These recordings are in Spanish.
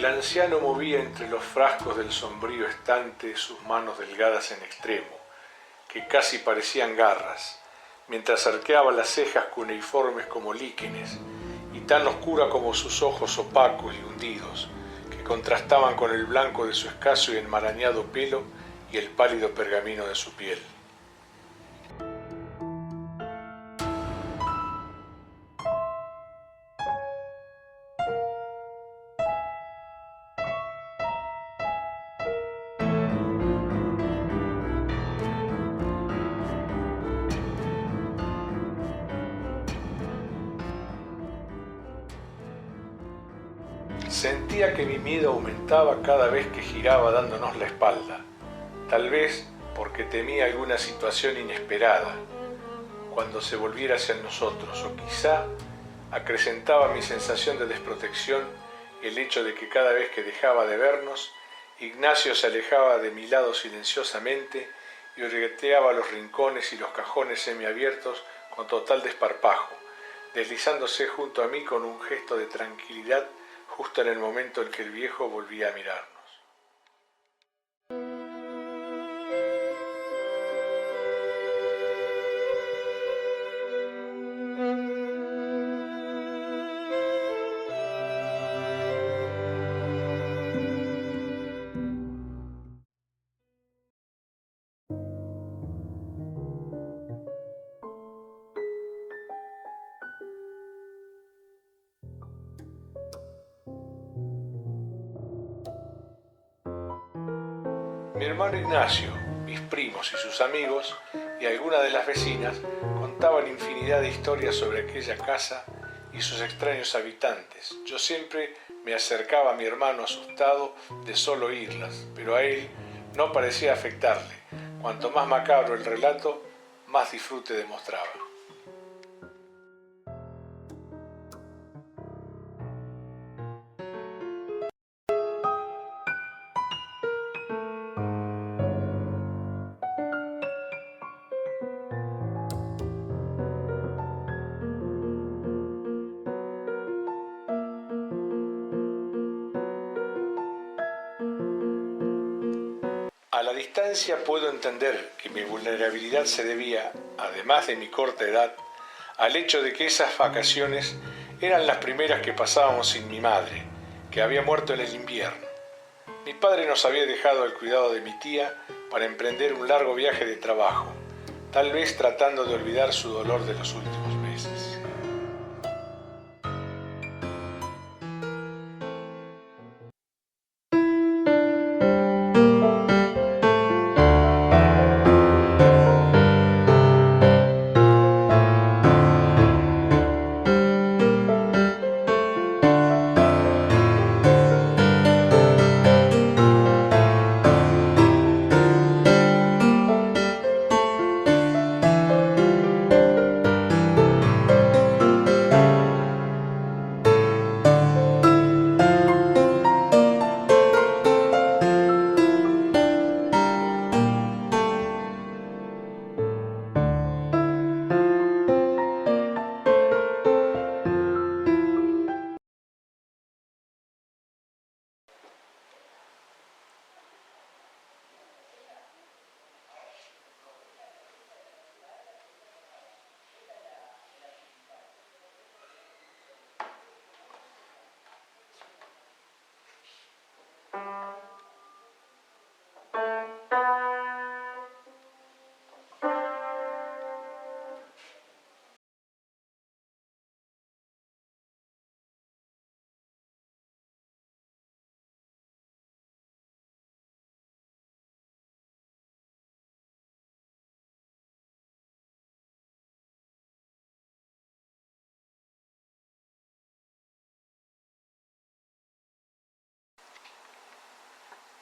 El anciano movía entre los frascos del sombrío estante sus manos delgadas en extremo, que casi parecían garras, mientras arqueaba las cejas cuneiformes como líquenes, y tan oscura como sus ojos opacos y hundidos, que contrastaban con el blanco de su escaso y enmarañado pelo y el pálido pergamino de su piel. Sentía que mi miedo aumentaba cada vez que giraba dándonos la espalda, tal vez porque temía alguna situación inesperada, cuando se volviera hacia nosotros, o quizá acrecentaba mi sensación de desprotección el hecho de que cada vez que dejaba de vernos, Ignacio se alejaba de mi lado silenciosamente y orgueteaba los rincones y los cajones semiabiertos con total desparpajo, deslizándose junto a mí con un gesto de tranquilidad justo en el momento en que el viejo volvía a mirarnos. Mi hermano Ignacio, mis primos y sus amigos, y algunas de las vecinas, contaban infinidad de historias sobre aquella casa y sus extraños habitantes. Yo siempre me acercaba a mi hermano asustado de solo oírlas, pero a él no parecía afectarle. Cuanto más macabro el relato, más disfrute demostraba. A la distancia puedo entender que mi vulnerabilidad se debía, además de mi corta edad, al hecho de que esas vacaciones eran las primeras que pasábamos sin mi madre, que había muerto en el invierno. Mi padre nos había dejado al cuidado de mi tía para emprender un largo viaje de trabajo, tal vez tratando de olvidar su dolor de los últimos meses.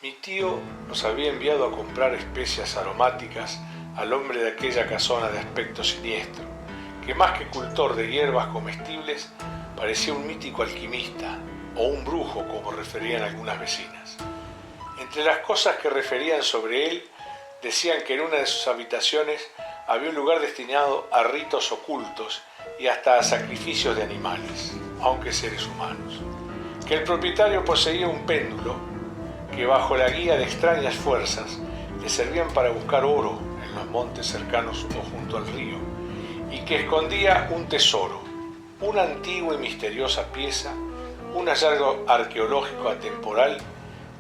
Mi tío nos había enviado a comprar especias aromáticas al hombre de aquella casona de aspecto siniestro, que más que cultor de hierbas comestibles, parecía un mítico alquimista o un brujo, como referían algunas vecinas. Entre las cosas que referían sobre él, decían que en una de sus habitaciones había un lugar destinado a ritos ocultos y hasta a sacrificios de animales, aunque seres humanos, que el propietario poseía un péndulo que bajo la guía de extrañas fuerzas le servían para buscar oro en los montes cercanos o junto al río, y que escondía un tesoro, una antigua y misteriosa pieza, un hallazgo arqueológico atemporal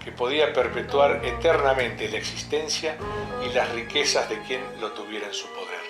que podía perpetuar eternamente la existencia y las riquezas de quien lo tuviera en su poder.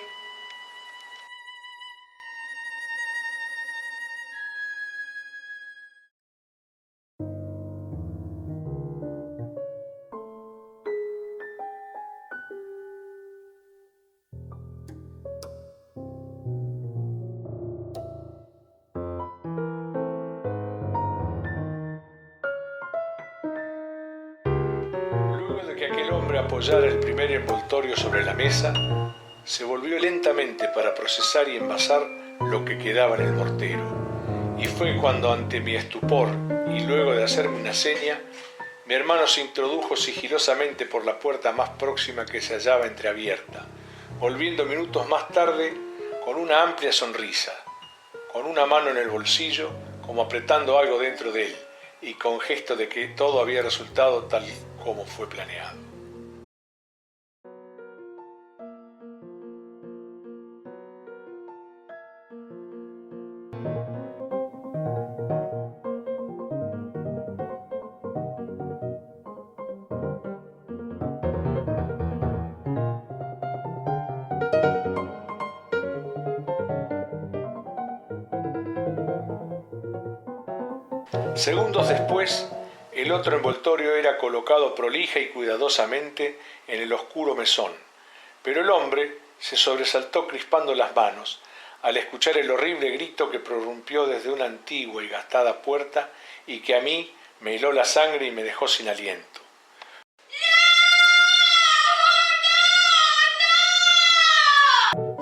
Luego de que aquel hombre apoyara el primer envoltorio sobre la mesa, se volvió lentamente para procesar y envasar lo que quedaba en el mortero. Y fue cuando, ante mi estupor y luego de hacerme una seña, mi hermano se introdujo sigilosamente por la puerta más próxima que se hallaba entreabierta, volviendo minutos más tarde con una amplia sonrisa, con una mano en el bolsillo, como apretando algo dentro de él, y con gesto de que todo había resultado tal como fue planeado. Segundos después, el otro envoltorio era colocado prolija y cuidadosamente en el oscuro mesón, pero el hombre se sobresaltó crispando las manos al escuchar el horrible grito que prorrumpió desde una antigua y gastada puerta y que a mí me heló la sangre y me dejó sin aliento.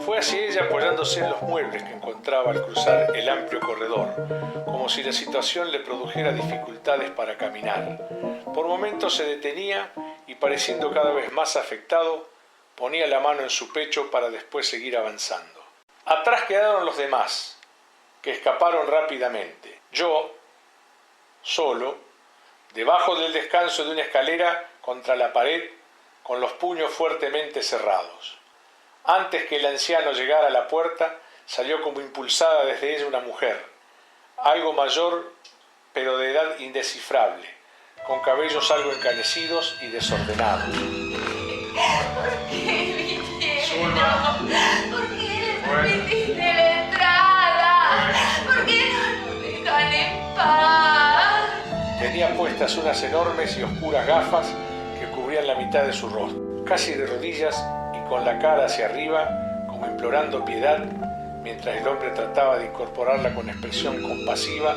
Fue hacia ella apoyándose en los muebles que encontraba al cruzar el amplio corredor, como si la situación le produjera dificultades para caminar. Por momentos se detenía y, pareciendo cada vez más afectado, ponía la mano en su pecho para después seguir avanzando. Atrás quedaron los demás, que escaparon rápidamente. Yo, solo, debajo del descanso de una escalera contra la pared, con los puños fuertemente cerrados. Antes que el anciano llegara a la puerta, salió como impulsada desde ella una mujer, algo mayor, pero de edad indescifrable, con cabellos algo encanecidos y desordenados. ¿Por qué vinieron? ¿Por qué les permitiste la entrada? ¿Por qué no nos dejan en paz? Tenía puestas unas enormes y oscuras gafas que cubrían la mitad de su rostro, casi de rodillas y con la cara hacia arriba, como implorando piedad. Mientras el hombre trataba de incorporarla con expresión compasiva,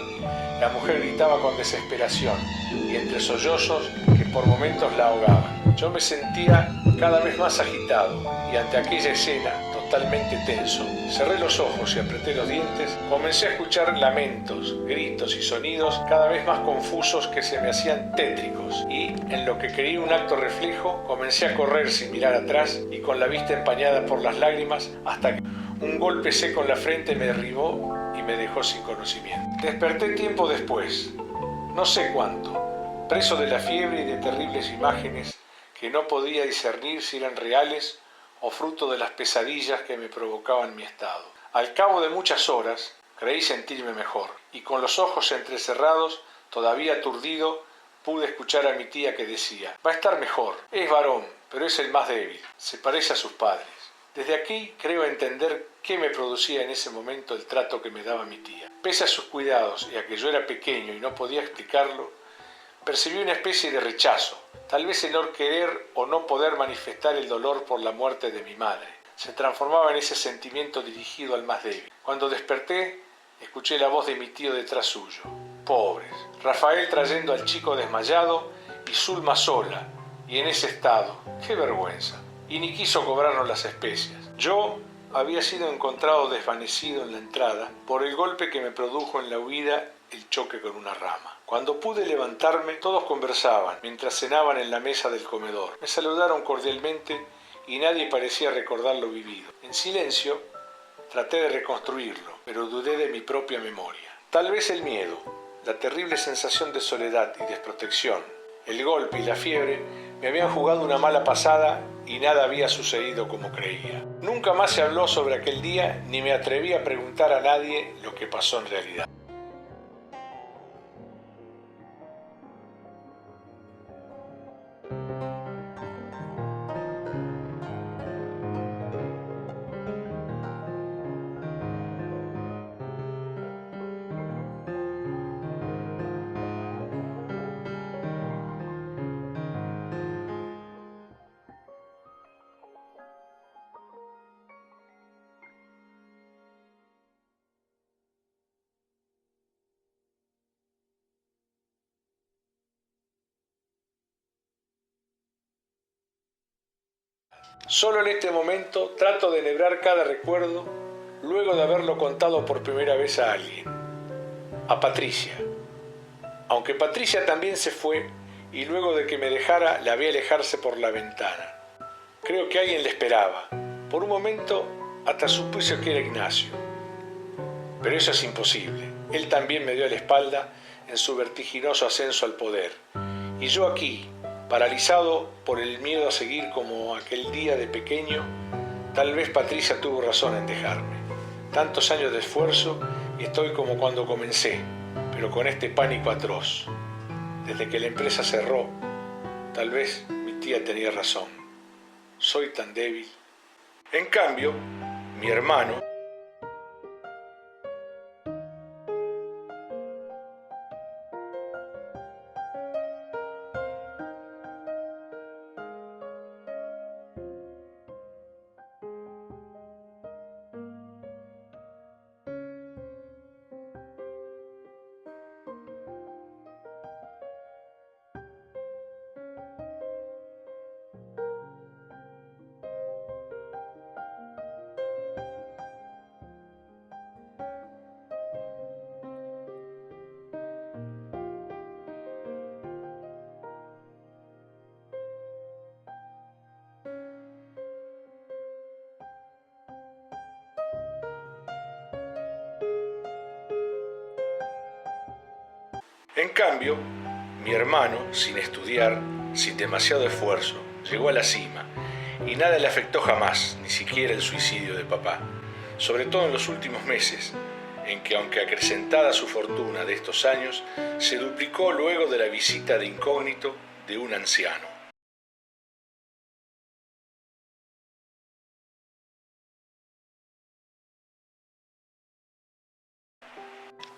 la mujer gritaba con desesperación y entre sollozos que por momentos la ahogaban. Yo me sentía cada vez más agitado y ante aquella escena, totalmente tenso, cerré los ojos y apreté los dientes. Comencé a escuchar lamentos, gritos y sonidos cada vez más confusos que se me hacían tétricos y, en lo que creí un acto reflejo, comencé a correr sin mirar atrás y con la vista empañada por las lágrimas hasta que un golpe seco en la frente me derribó y me dejó sin conocimiento. Desperté tiempo después, no sé cuánto, preso de la fiebre y de terribles imágenes que no podía discernir si eran reales o fruto de las pesadillas que me provocaban mi estado. Al cabo de muchas horas, creí sentirme mejor, y con los ojos entrecerrados, todavía aturdido, pude escuchar a mi tía que decía: va a estar mejor, es varón, pero es el más débil, se parece a sus padres. Desde aquí creo entender qué me producía en ese momento el trato que me daba mi tía. Pese a sus cuidados y a que yo era pequeño y no podía explicarlo, percibí una especie de rechazo, tal vez el no querer o no poder manifestar el dolor por la muerte de mi madre. Se transformaba en ese sentimiento dirigido al más débil. Cuando desperté, escuché la voz de mi tío detrás suyo. Pobres, Rafael trayendo al chico desmayado y Zulma sola, y en ese estado. ¡Qué vergüenza! Y ni quiso cobrarnos las especias. Yo había sido encontrado desvanecido en la entrada por el golpe que me produjo en la huida el choque con una rama. Cuando pude levantarme, todos conversaban mientras cenaban en la mesa del comedor. Me saludaron cordialmente y nadie parecía recordar lo vivido. En silencio, traté de reconstruirlo, pero dudé de mi propia memoria. Tal vez el miedo, La terrible sensación de soledad y desprotección, el golpe y la fiebre me habían jugado una mala pasada y nada había sucedido como creía. Nunca más se habló sobre aquel día ni me atreví a preguntar a nadie lo que pasó en realidad. Solo en este momento trato de enhebrar cada recuerdo luego de haberlo contado por primera vez a alguien, a Patricia. Aunque Patricia también se fue y luego de que me dejara la vi alejarse por la ventana. Creo que alguien le esperaba. Por un momento hasta supuse que era Ignacio. Pero eso es imposible. Él también me dio la espalda en su vertiginoso ascenso al poder. Y yo aquí, paralizado por el miedo a seguir como aquel día de pequeño, tal vez Patricia tuvo razón en dejarme. Tantos años de esfuerzo y estoy como cuando comencé, pero con este pánico atroz. Desde que la empresa cerró, tal vez mi tía tenía razón. Soy tan débil. En cambio, mi hermano, sin estudiar, sin demasiado esfuerzo, llegó a la cima y nada le afectó jamás, ni siquiera el suicidio de papá. Sobre todo en los últimos meses, en que aunque acrecentada su fortuna de estos años, se duplicó luego de la visita de incógnito de un anciano.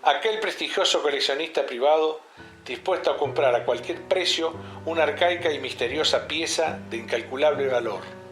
Aquel prestigioso coleccionista privado, dispuesto a comprar a cualquier precio una arcaica y misteriosa pieza de incalculable valor.